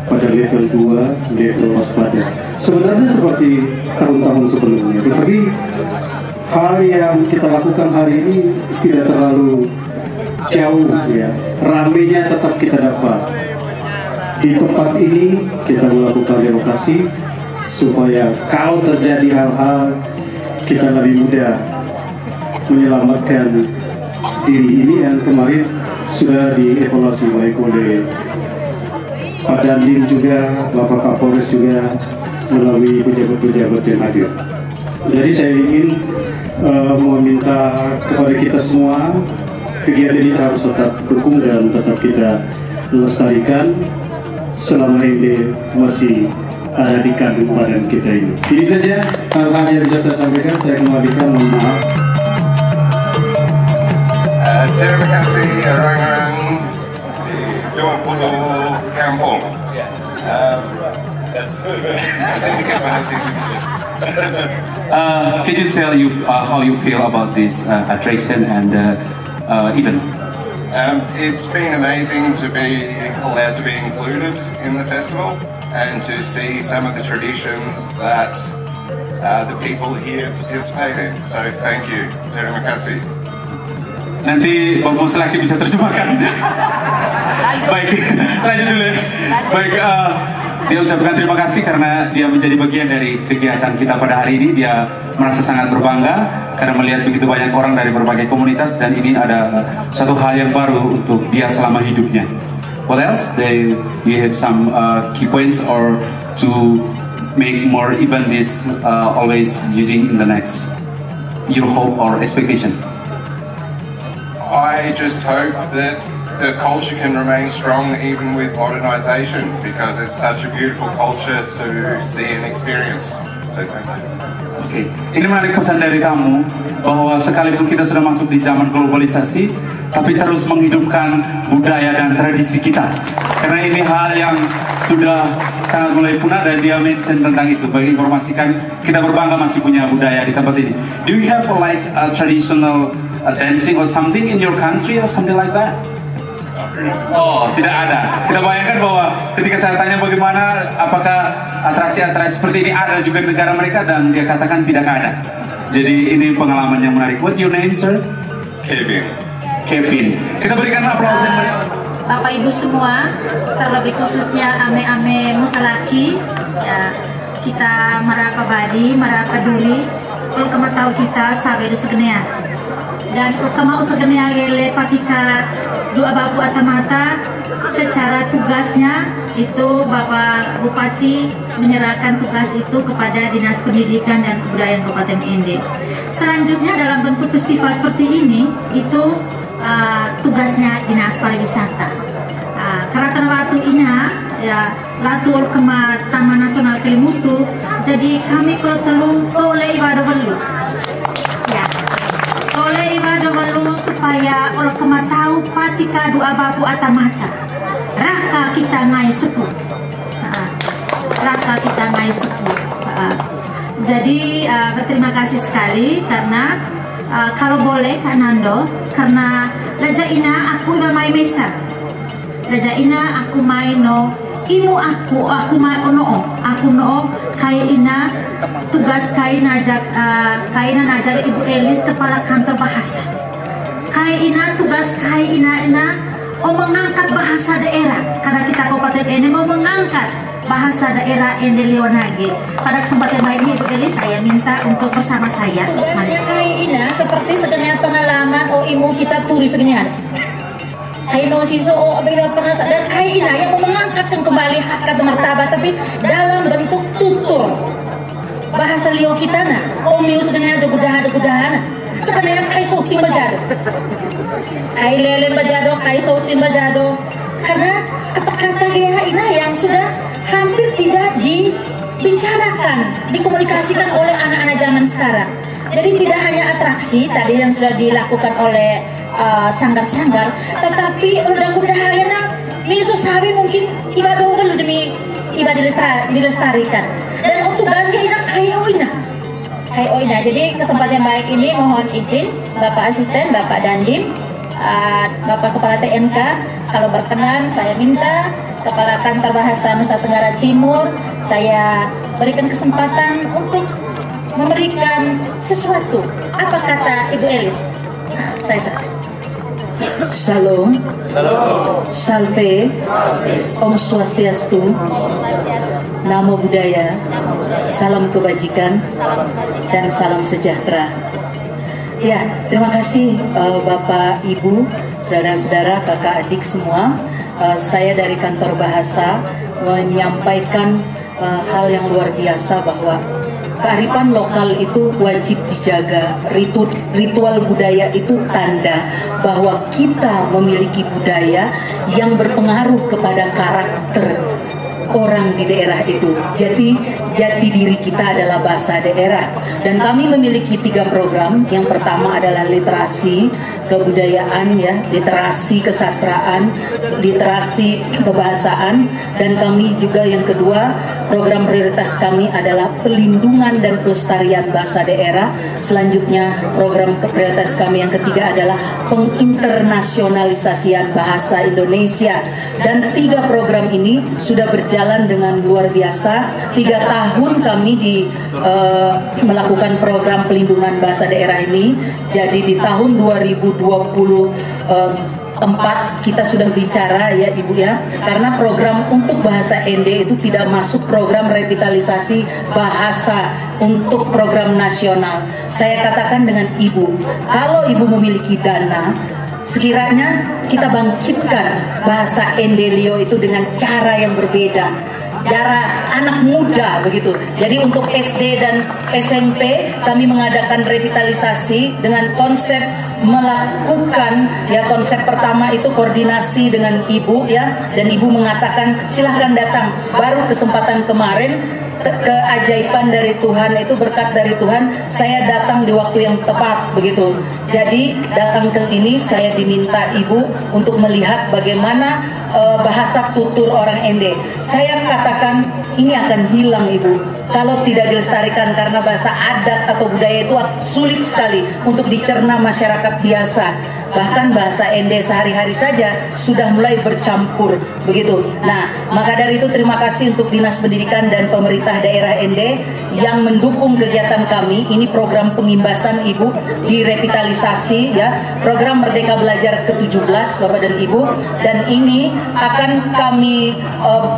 pada level 2, level waspada. Sebenarnya seperti tahun-tahun sebelumnya, tetapi hal yang kita lakukan hari ini tidak terlalu jauh ya. Ramenya tetap kita dapat. Di tempat ini kita melakukan relokasi supaya kalau terjadi hal-hal kita lebih mudah menyelamatkan diri ini. Yang kemarin sudah dievaluasi baik oleh Pak Dandim juga, Bapak Kapolres juga, melalui pejabat-pejabat yang hadir. Jadi saya ingin meminta kepada kita semua, kegiatan ini harus tetap dukung dan tetap kita lestarikan selama ini masih ada di kandung badan kita ini. Ini saja hal-hal yang bisa saya sampaikan. Saya kembalikan, mohon maaf. Terima kasih orang-orang di 20 kampung. Can you tell how you feel about this attraction and event? It's been amazing to be allowed to be included in the festival and to see some of the traditions that the people here participate in. So thank you. Terima kasih. Nanti Bang Musalaki bisa terjemahkan. Baik, lanjut dulu. Baik, dia ucapkan terima kasih karena dia menjadi bagian dari kegiatan kita pada hari ini. Dia merasa sangat berbangga karena melihat begitu banyak orang dari berbagai komunitas, dan ini ada satu hal yang baru untuk dia selama hidupnya. What else? You have some key points or to make more event this always using in the next your hope or expectation? I just hope that the culture can remain strong even with modernization, because it's such a beautiful culture to see and experience. So thank you. Oke, ini menarik pesan dari tamu bahwa sekalipun kita sudah masuk di zaman globalisasi, tapi terus menghidupkan budaya dan tradisi kita. Karena ini hal yang sudah sangat mulai punah, dan dia mention tentang itu. Bagi informasikan, kita berbangga masih punya budaya di tempat ini. Do you have like a traditional dancing or something in your country or something like that? Oh, tidak ada. Kita bayangkan bahwa ketika saya tanya bagaimana, apakah atraksi-atraksi seperti ini ada juga di negara mereka, dan dia katakan tidak ada. Jadi ini pengalaman yang menarik. What your name, sir? Kevin. Kevin. Kita berikan aplaus yang meriah. Bapak Ibu semua, terlebih khususnya ame-ame Musalaki, ya, kita merapa badi, merapa duri, ulkama tahu kita sabedu segenea. Dan ulkama usegenea gele patika dua bapu atamata, secara tugasnya itu Bapak Bupati menyerahkan tugas itu kepada Dinas Pendidikan dan Kebudayaan Kabupaten ND. Selanjutnya dalam bentuk festival seperti ini itu tugasnya Dinas Pariwisata. Keratan waktu ina ya latu ulkema Taman Nasional Kelimutu, jadi kami kalau telu oleh ibadah belu. Ya. Oleh ibadah belu supaya ulkema tahu patika dua bapu atamata. Raka kita ngai sepuh. Raka kita ramai sepuh. Jadi berterima kasih sekali karena kalau boleh Kak Nando, karena Raja Ina aku udah main mesa. Raja Ina aku main no imu aku main ono aku no kai Ina tugas kai najak Ibu Elis kepala kantor bahasa. Kai Ina tugas kai Ina mengangkat bahasa daerah karena kita Kabupaten ini mau mengangkat bahasa daerah Ende Leonage. Pada kesempatan baik ini Ibu Elis saya minta untuk bersama saya. Tugasnya kai Ina seperti segenap pengalaman imu kita turis segenap. Kai no siso apabila pernah dan kai Ina yang mengangkatkan kembali harkat martabat tapi dalam bentuk tutur bahasa Leo kita na. Miu segenap degudahan. Sebenarnya kai sauti bajado, kai lelen bajado, kai sauti bajado. Karena kata-kata Gaya Ina yang sudah hampir tidak dibicarakan, dikomunikasikan oleh anak-anak zaman sekarang. Jadi tidak hanya atraksi tadi yang sudah dilakukan oleh sanggar-sanggar, tetapi mudah-mudahan miso sabi mungkin ibadah kalau demi ibadah dilestarikan. Dan untuk tugas Ina kayak Ina. Jadi kesempatan baik ini mohon izin Bapak Asisten, Bapak Dandim, Bapak Kepala TNK, kalau berkenan saya minta Kepala Kantor Bahasa Nusa Tenggara Timur, saya berikan kesempatan untuk memberikan sesuatu. Apa kata Ibu Elis? Saya Shalom, Salve, Om Swastiastu, Namo Buddhaya, salam kebajikan, dan salam sejahtera. Ya, terima kasih Bapak, Ibu, saudara-saudara, kakak, adik semua. Saya dari Kantor Bahasa menyampaikan hal yang luar biasa bahwa kearifan lokal itu wajib dijaga. Ritual budaya itu tanda bahwa kita memiliki budaya yang berpengaruh kepada karakter orang di daerah itu. Jadi jati diri kita adalah bahasa daerah. Dan kami memiliki 3 program. Yang pertama adalah literasi kebudayaan, ya, literasi kesastraan, literasi kebahasaan, dan kami juga yang kedua, program prioritas kami adalah pelindungan dan pelestarian bahasa daerah. Selanjutnya program prioritas kami yang ketiga adalah penginternasionalisasian bahasa Indonesia. Dan 3 program ini sudah berjalan dengan luar biasa. 3 tahun kami melakukan program pelindungan bahasa daerah ini. Jadi di tahun 2024 kita sudah bicara, ya Ibu, ya, karena program untuk bahasa Ende itu tidak masuk program revitalisasi bahasa untuk program nasional. Saya katakan dengan Ibu, kalau Ibu memiliki dana, sekiranya kita bangkitkan bahasa Endelio itu dengan cara yang berbeda, cara anak muda begitu. Jadi untuk SD dan SMP kami mengadakan revitalisasi dengan konsep melakukan, ya, konsep pertama itu koordinasi dengan Ibu, ya, dan Ibu mengatakan silahkan datang. Baru kesempatan kemarin, keajaiban dari Tuhan itu, berkat dari Tuhan, saya datang di waktu yang tepat begitu. Jadi datang ke ini saya diminta Ibu untuk melihat bagaimana bahasa tutur orang Ende. Saya katakan ini akan hilang Ibu kalau tidak dilestarikan, karena bahasa adat atau budaya itu sulit sekali untuk dicerna masyarakat biasa. Bahkan bahasa Ende sehari-hari saja sudah mulai bercampur begitu. Nah, maka dari itu terima kasih untuk Dinas Pendidikan dan pemerintah daerah Ende yang mendukung kegiatan kami. Ini program pengimbasan Ibu di revitalisasi, ya, program Merdeka Belajar ke-17 Bapak dan Ibu, dan ini akan kami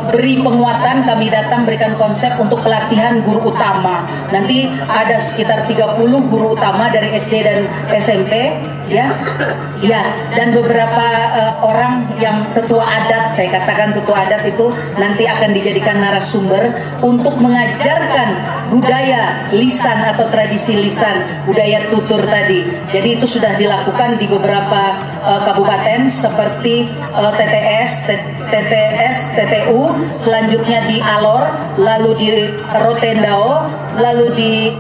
beri penguatan. Kami datang berikan konsep untuk pelatihan guru utama. Nanti ada sekitar 30 guru utama dari SD dan SMP, ya. Ya, dan beberapa orang yang tetua adat, saya katakan tetua adat itu nanti akan dijadikan narasumber untuk mengajarkan budaya lisan atau tradisi lisan, budaya tutur tadi. Jadi itu sudah dilakukan di beberapa kabupaten seperti TTS, TTU, selanjutnya di Alor, lalu di Rotendao, lalu di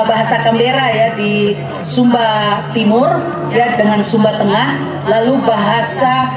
bahasa Kambera, ya, di Sumba Timur, ya, dengan Sumba Tengah, lalu bahasa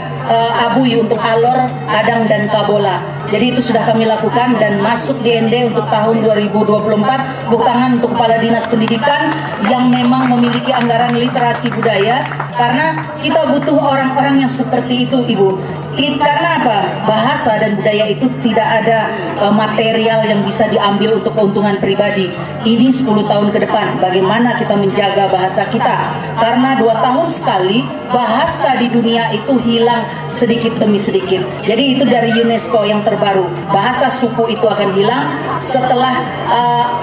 Abui untuk Alor, Padang, dan Kabola. Jadi itu sudah kami lakukan dan masuk di ND untuk tahun 2024. Tepuk tangan untuk Kepala Dinas Pendidikan yang memang memiliki anggaran literasi budaya, karena kita butuh orang-orang yang seperti itu, Ibu. Karena apa? Bahasa dan budaya itu tidak ada material yang bisa diambil untuk keuntungan pribadi. Ini 10 tahun ke depan bagaimana kita menjaga bahasa kita, karena 2 tahun sekali bahasa di dunia itu hilang sedikit demi sedikit. Jadi itu dari UNESCO yang terbaru, bahasa suku itu akan hilang setelah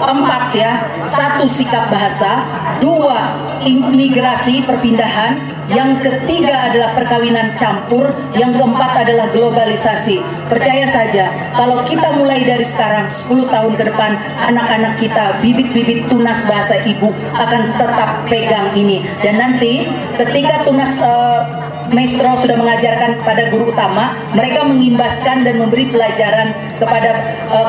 4 ya, 1 sikap bahasa, 2 imigrasi perpindahan, yang ketiga adalah perkawinan campur, yang keempat adalah globalisasi. Percaya saja, kalau kita mulai dari sekarang, 10 tahun ke depan, anak-anak kita, bibit-bibit tunas bahasa ibu akan tetap pegang ini. Dan nanti ketika tunas maestro sudah mengajarkan kepada guru utama, mereka mengimbaskan dan memberi pelajaran kepada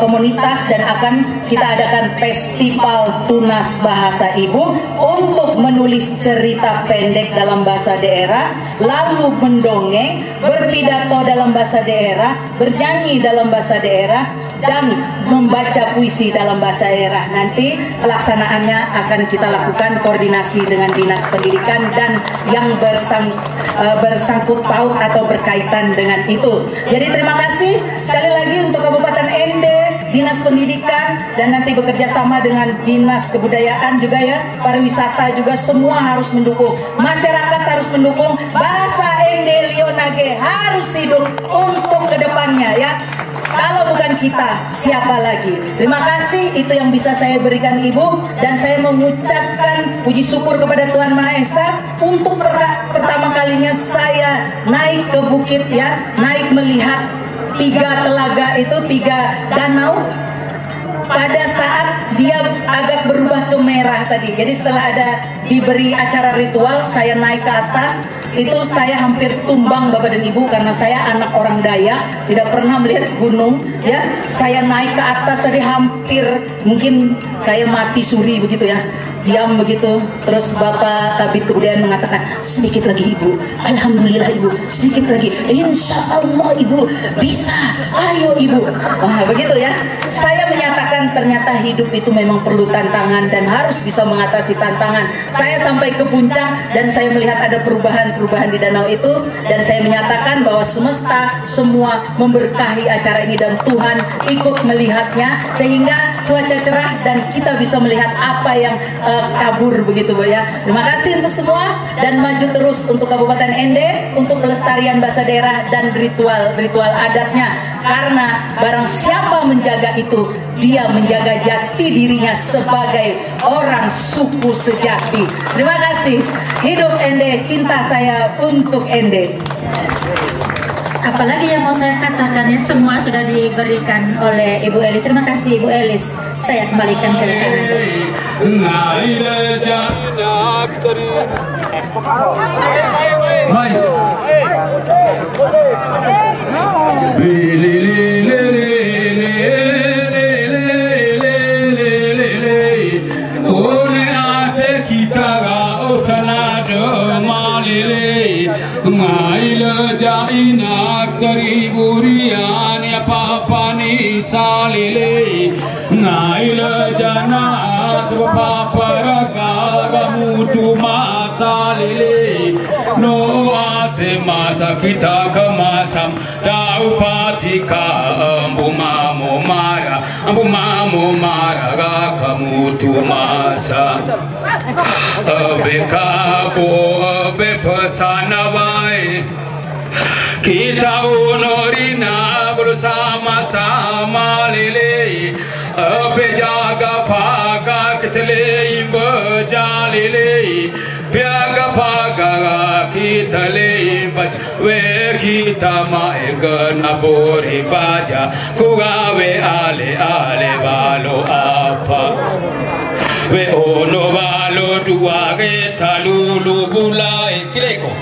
komunitas, dan akan kita adakan festival tunas bahasa ibu untuk menulis cerita pendek dalam bahasa daerah, lalu mendongeng, berpidato dalam bahasa daerah, bernyanyi dalam bahasa daerah, dan membaca puisi dalam bahasa daerah. Nanti pelaksanaannya akan kita lakukan koordinasi dengan Dinas Pendidikan dan yang bersangkut paut atau berkaitan dengan itu. Jadi terima kasih sekali lagi untuk Kabupaten ND, Dinas Pendidikan, dan nanti bekerja sama dengan Dinas Kebudayaan juga ya, pariwisata juga, semua harus mendukung. Masyarakat harus mendukung, bahasa ND Lionage harus hidup untuk kedepannya ya. Kalau bukan kita, siapa lagi? Terima kasih, itu yang bisa saya berikan Ibu, dan saya mengucapkan puji syukur kepada Tuhan Maha Esa untuk pertama kalinya saya naik ke bukit ya, naik melihat 3 telaga itu, 3 danau. Pada saat dia agak berubah ke merah tadi, jadi setelah ada diberi acara ritual, saya naik ke atas. Itu saya hampir tumbang Bapak dan Ibu, karena saya anak orang Dayak, tidak pernah melihat gunung ya. Saya naik ke atas tadi hampir mungkin kayak mati suri begitu ya, diam begitu. Terus Bapak Kabid Kebudayaan mengatakan, sedikit lagi Ibu, alhamdulillah Ibu, sedikit lagi, insya Allah Ibu bisa, ayo Ibu. Wah begitu ya. Saya menyatakan ternyata hidup itu memang perlu tantangan dan harus bisa mengatasi tantangan. Saya sampai ke puncak dan saya melihat ada perubahan di danau itu, dan saya menyatakan bahwa semesta semua memberkahi acara ini dan Tuhan ikut melihatnya sehingga cuaca cerah dan kita bisa melihat apa yang kabur begitu Bu ya. Terima kasih untuk semua, dan maju terus untuk Kabupaten ND untuk pelestarian bahasa daerah dan ritual adatnya, karena barang siapa menjaga itu, dia menjaga jati dirinya sebagai orang suku sejati. Terima kasih. Hidup ND, cinta saya untuk ND. Apalagi yang mau saya katakan ya, semua sudah diberikan oleh Ibu Elis. Terima kasih Ibu Elis. Saya kembalikan ke kanan. Inak teriburian ya papani salile ngaila janat paparaga gamutu masalile no ate masa kita kemasam tau patika ambu mamu mara ga kamutu masa bekabo bepasana bae. Kita honorina bersama-sama lele, jaga paga ketele berjalile, piaga paga kita lembat, we kita maegan abori baja, kugawe ale balo apa, we ono balo dua kita lulu bulai kileko.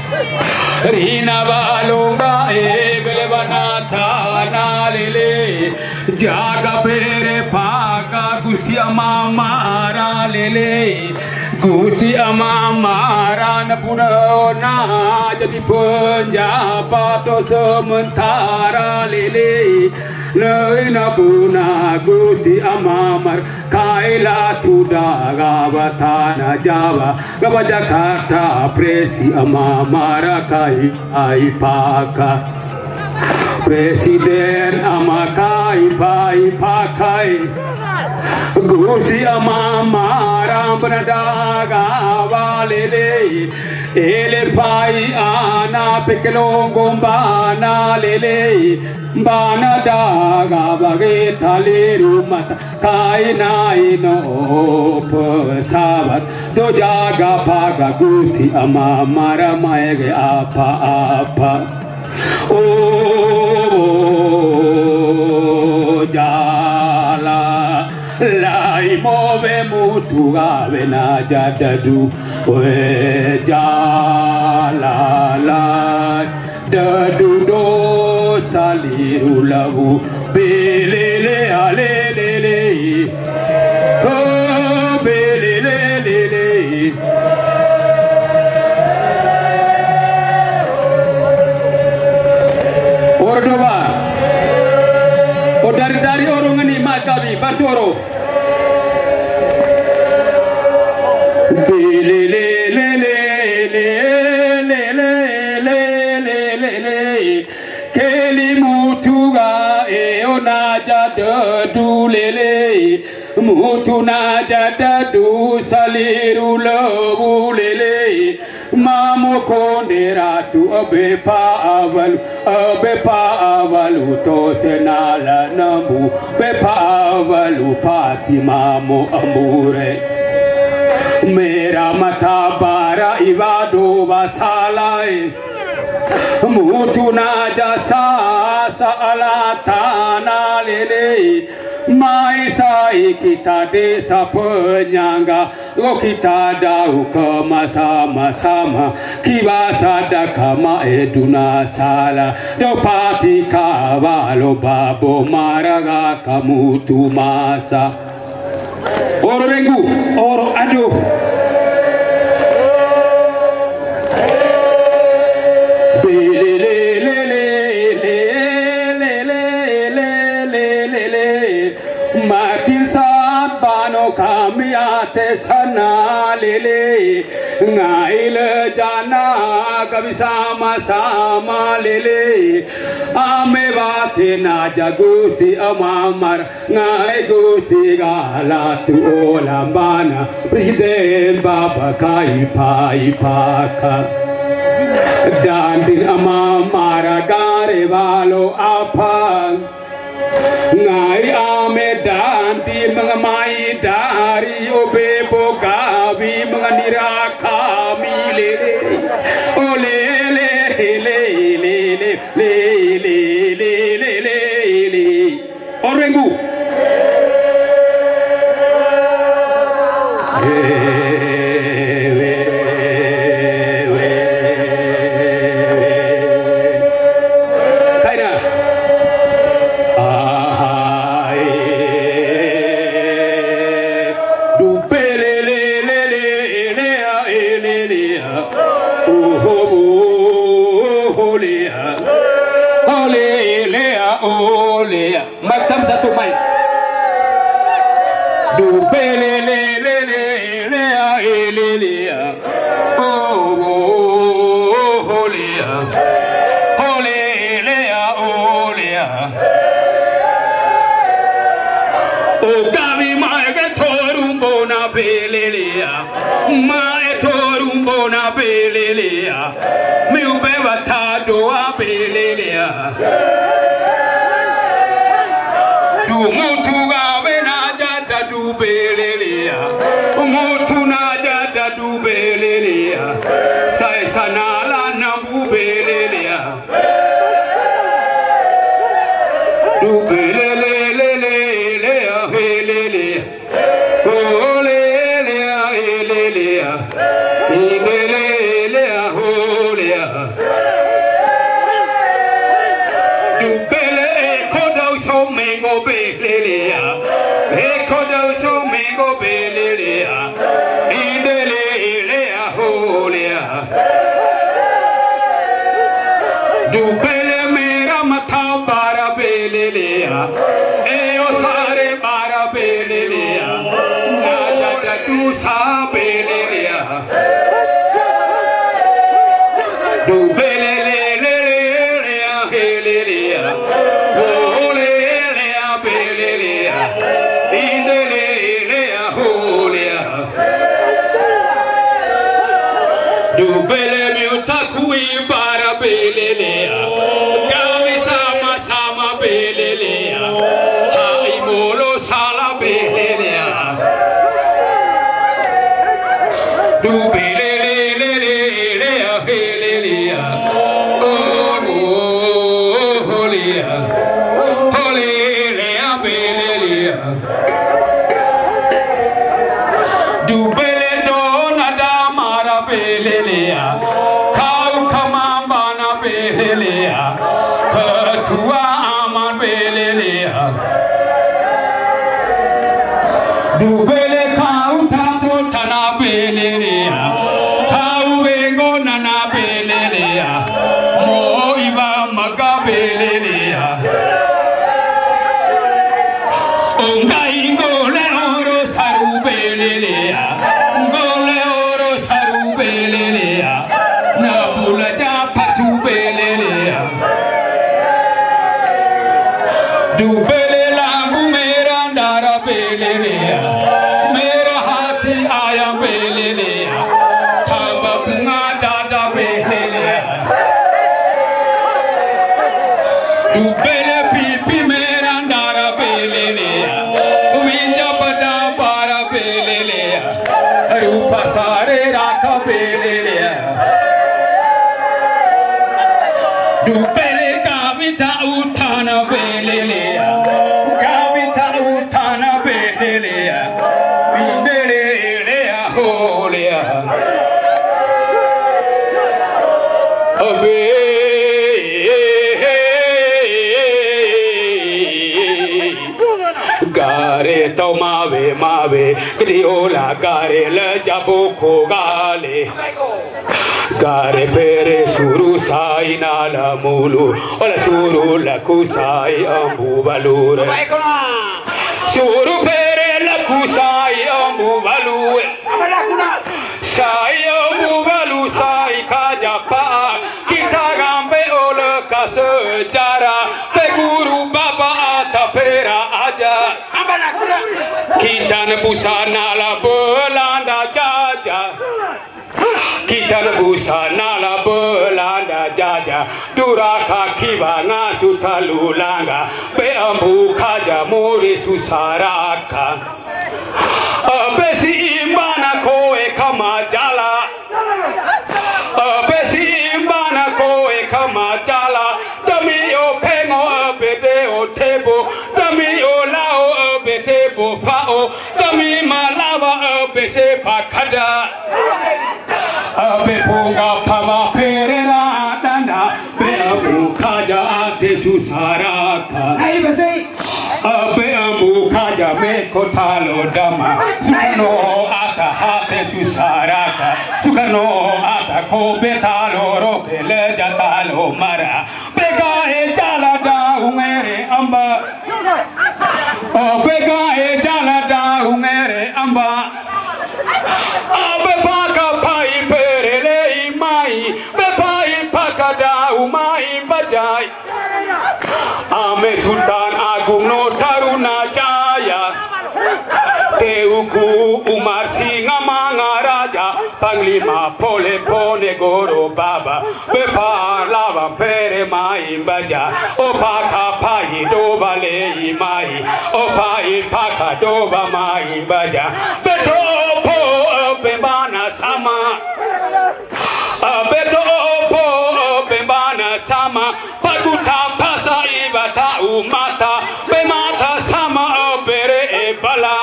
Rina balonga egelebana tana lele, jaga pere paga Gusti amamara lele, Gusti amamara napuna jadi penjabat sementara lele, Leina puna guti amamar kaila tuda gabatana Jawa gaba Jakarta presi amamara kai aipaka Presiden amakai pai pakai Gusti amamara benadaga valele ele pai ana pekelongo bana lele bana daga bage thaliru mat kai nai no pesabat do jaga paga Gusti amamara maege apa Oh jala lai move mutu gawe na jadadu we jala la dadu do saliru lagu belele alelele oh belele lele Ordoba, dari orang ini makabi Bartoro. Kelimutuga eona jadu lele, mutuna jadu saliru lebu lele. Mamu konderatu abepa avalu to senala nambu bepa avalu pati mamu amure mera mata bara ibadu basalai mutu najasa salatana lele mai sai kita desa penyangga lo kita dahu kema sama-sama kibasa dakama eduna sala do pati kawalo babo maraga kamu tu masa oro rengu oro aduh Martin Sabano kami ate sana lele ngaile jana kami sama-sama lele ame bate na jagusti amamar ngai gusti galatu olambana presiden baba kai pai paka dandin amamara gare valo apa ngai ame danti mengamai dari obebo gabi menganira kami lele ole le le le le le le le le orengu macam satu mic. Du bele le le le le le le oh oh le ole le ole oh kami mai ke torumbo na bele le mai torumbo na bele le mi ube batado a bele le mutu gawe na jada du belelea mutu na jada du belelea sai sanala na bu belelea du belelelelelea helelea olelea helelea ibelelea holea du bele kodo so mengo belelea ekodo so mengo belelea indelelea holea du bele mera matha bara bele belelea eo sare bara belelea nada da du sa belelea du belelelelea helelea olelea belelea indelelea holea du bele miutakui bara belelea gawi sama sama belelea hai molo sala belelea du belelelelea helelea holea holelea belelea du bele dona da mara belelea kau kamambana belelea ketua aman belelea du bele kau tato tana belelea kau wengo nana belelea mo iba maga belelea ongai ngole oro saru belelea ngole oro saru belelea na bula ja patu belelea du bele lambu mera ndara belelea mera hati ayam belelea tamba bunga dada belelea du bele pipi mera ndara belelea winja pada para belelea rupa sare raka belelea du bele kavita utana belelea kavita utana belelea bindelelea holea abe gare to mave criola gare la jaboko gale gare pere suru sai nala mulu ola suru la kusai ambu valure suru pere la kusai ambu valure sai ambu valu sai kajapa kita gambe ola kasejara pe guru baba atapera aja kita nebusana la belanda jaja kita nebusana la belanda jaja duraka kibana sutalulanga pe ambu kaja muri susaraka besi imbana koe kama jala besi imbana koe kama jala dami o pengo bede o tebo dami o lao bede bo pao dami malava bese pakada abe punga pava perera danda be abu kaja ate susaraka abe abu kaja me kotalo dama sukano ata hate susaraka sukano ata ko betalo roke le jatalo mara bega e jala da umere amba bega e jala da umere amba abe paka pai perele imai be pai paka da umai bajai ame sultan agung no taruna jaya teuku umar singa mangaraja panglima pole pone goro baba be lava pere mai baja o paka pai do bale imai o pai paka do ba mai baja beto bembana sama beto po bembana sama paguta pasa ibata umata bemata sama bere bala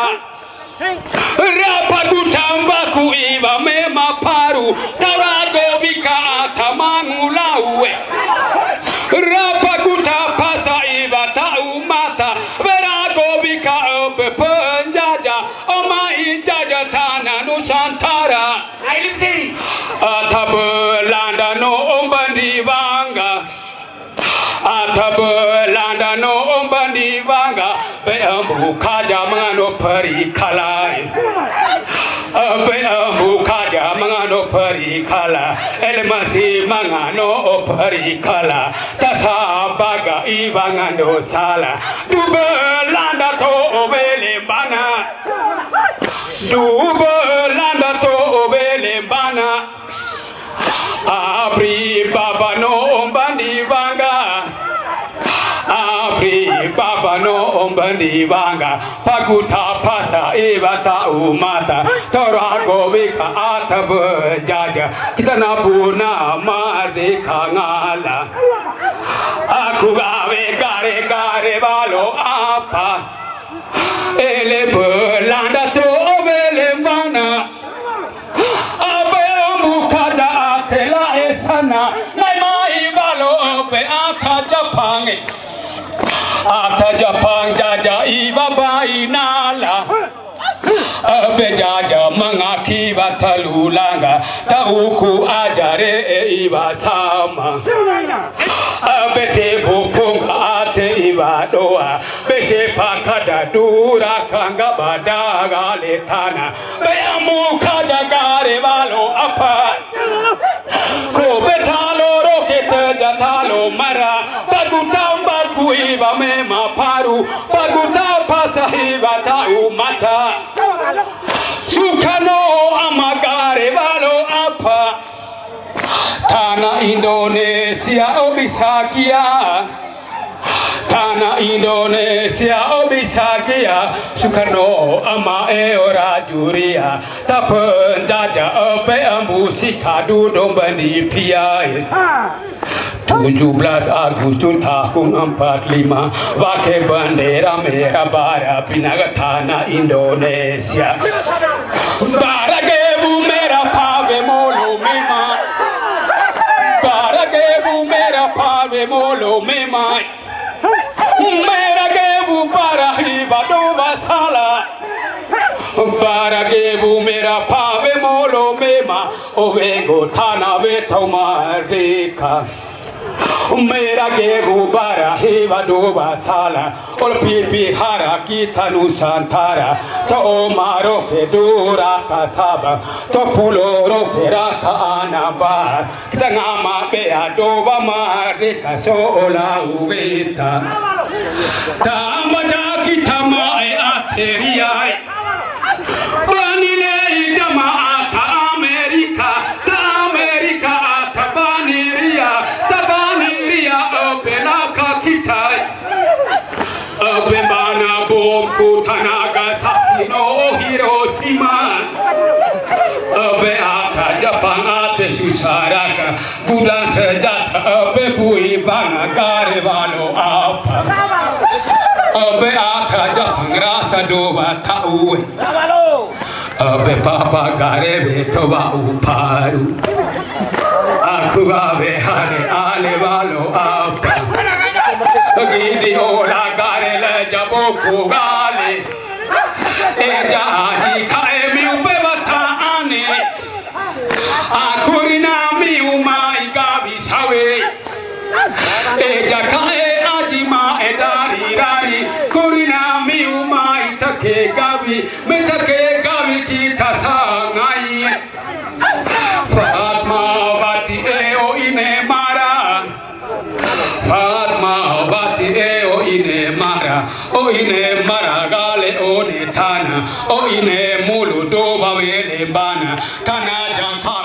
rapaguta mbaku iba mema paru tarago bika tamangulawe rapaguta pasa ibata umata verago bika penjaja oma injaja tana nusantara atabelanda no ombandi banga Atabelanda no ombandi banga be ambu kaja mangano pari kalai be ambu kaja mangano pari kala elmasi mangano pari kala tasa baga ibangando sala dubelanda to obele bana dubelanda to obele bana abri baba no ombandi banga abri baba no ombandi banga paguta pasa ibata umata torago vika atabenjaja kita nabuna mardeka ngala aku gawe gare gare balo apa ele belanda to obele mana tela esana nai mai balo be ata Japang jaja iba bai nala be jaja mangaki batalulanga tauku ajare iba sama be te bupunga ate iba doa be se pakada dura kanga badaga letana be amu kaja gare balo apa ko betalo rokete jatalo mara pagutamba kuiba mema paru paguta pasahiba tau mata sukano amagare balo apa tanah Indonesia obisakia tanah Indonesia obisakia Soekarno ama ora juria tak penjajah ape musika dudung bani piai 17 Agustus tahun 45 pakai bendera merah bara pindah tanah Indonesia baragebu merah pave molo mema baragebu merah pave molo mema meragebu barahiba do basala baragebu merah pave molo mema ovego tanah betomardeka Mera gebu bara heva doba sala ol pipi hara kita nusantara to maro ke dura kasaba to puloro ke raka anaba kita ngama be adoba mare kasola ubeta tamaja kita mai ateriai banile idama ata Amerika ta Amerika ata baniria Benaka kitai Bembana bom kutanaga saki no Hiroshima Beata Jepang ate susaraka Budan sejata bebui bana garevalo apa Beata Jepang rasa doba tau Bepapa garebe toba uparu Aku gawe hare ale balo apa Gidi ola gare le jaboko gale Eja aji kae mi upe bata ane Akurina mi umai gabi sawe Eja kae aji ma edari rari Kurina mi umai take gabi Me take gabi kita sangai Fatma bati eo ine mara Fatma bati eo ine mara O ine mara gale o ne tana O ine mulu do bawele bana Tana jaka